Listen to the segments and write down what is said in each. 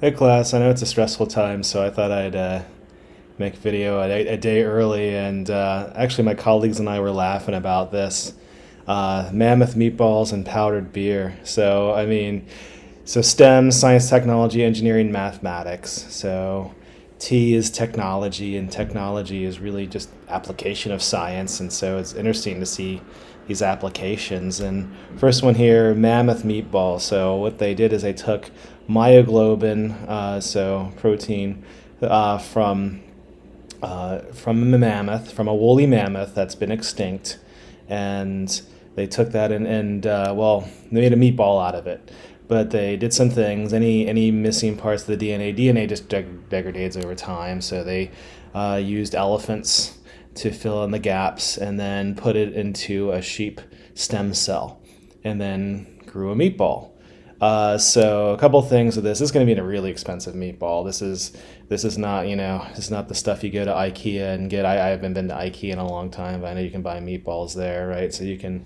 Hey class, I know it's a stressful time, so I thought I'd make a video a day early. And actually, my colleagues and I were laughing about this mammoth meatballs and powdered beer. So STEM, science, technology, engineering, mathematics. So T is technology, and technology is really just application of science. And so it's interesting to see these applications. And first one here, mammoth meatball. So what they did is they took myoglobin, so protein from a mammoth, from a woolly mammoth that's been extinct, and they took that and they made a meatball out of it. But they did some things. Any missing parts of the DNA just degrades over time. So they used elephants to fill in the gaps, and then put it into a sheep stem cell, and then grew a meatball. So a couple things with this. This is going to be a really expensive meatball. This is not, this is not the stuff you go to IKEA and get. I haven't been to IKEA in a long time, but I know you can buy meatballs there, right? So you can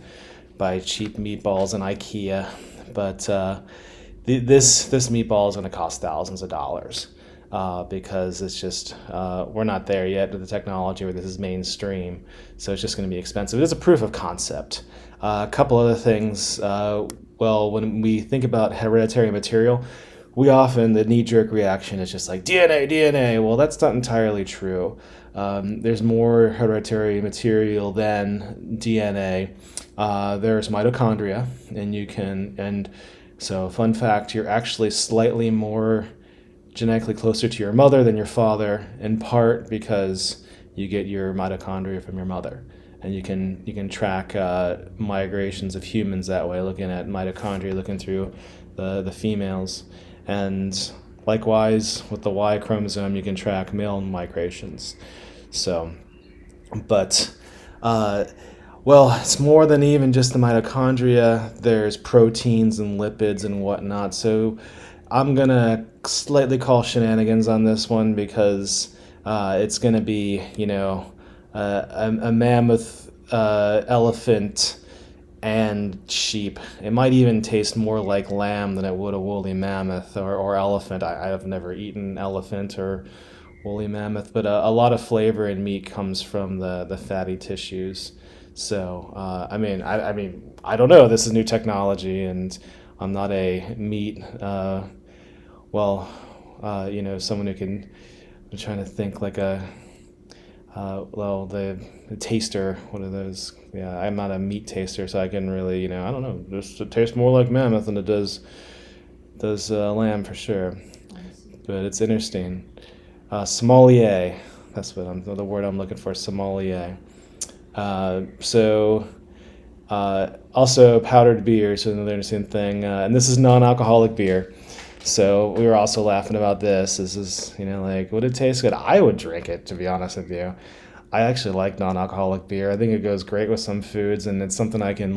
buy cheap meatballs in IKEA, but this meatball is going to cost thousands of dollars. Because it's just we're not there yet with the technology where this is mainstream, so it's just going to be expensive. It's a proof of concept. A couple other things. When we think about hereditary material, the knee-jerk reaction is just like DNA, DNA. Well, that's not entirely true. There's more hereditary material than DNA. There's mitochondria, and so fun fact, you're actually slightly more genetically closer to your mother than your father, in part because you get your mitochondria from your mother, and you can track migrations of humans that way, looking at mitochondria, looking through the females, and likewise with the Y chromosome, you can track male migrations. So, but it's more than even just the mitochondria. There's proteins and lipids and whatnot. So I'm gonna slightly call shenanigans on this one because it's gonna be, a mammoth, elephant, and sheep. It might even taste more like lamb than it would a woolly mammoth or elephant. I have never eaten elephant or woolly mammoth, but a lot of flavor in meat comes from the fatty tissues. So I don't know. This is new technology, and I'm not a meat. Someone who can. I'm trying to think like the taster. What are those? Yeah, I'm not a meat taster, so I can really, I don't know. It tastes more like mammoth than it does lamb for sure. But it's interesting. Sommelier. That's the word I'm looking for. Sommelier. Also powdered beer, so another interesting thing. And this is non-alcoholic beer. So we were also laughing about this. This is, would it taste good? I would drink it, to be honest with you. I actually like non-alcoholic beer. I think it goes great with some foods, and it's something I can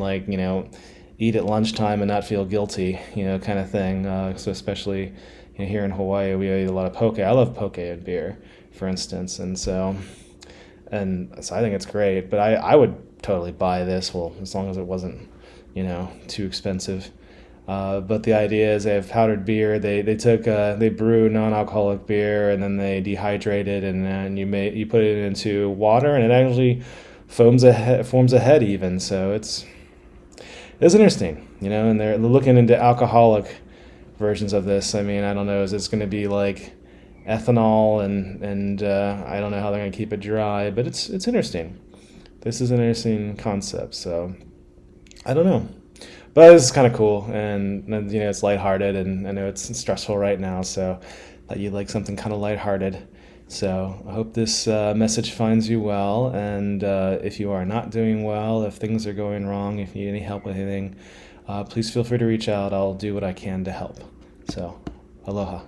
eat at lunchtime and not feel guilty, kind of thing. So especially here in Hawaii, we eat a lot of poke. I love poke and beer, for instance, and so I think it's great. But I would totally buy this. Well, as long as it wasn't, too expensive. But the idea is they have powdered beer. They brew non-alcoholic beer, and then they dehydrate it, and then you put it into water, and it actually forms a head even. So it's interesting, and they're looking into alcoholic versions of this. I mean, I don't know, is this going to be like ethanol, and I don't know how they're going to keep it dry, but it's interesting. This is an interesting concept, so I don't know. But it's kind of cool, and it's lighthearted, and I know it's stressful right now, so I thought you'd like something kind of lighthearted. So I hope this message finds you well, and if you are not doing well, if things are going wrong, if you need any help with anything, please feel free to reach out. I'll do what I can to help. So, aloha.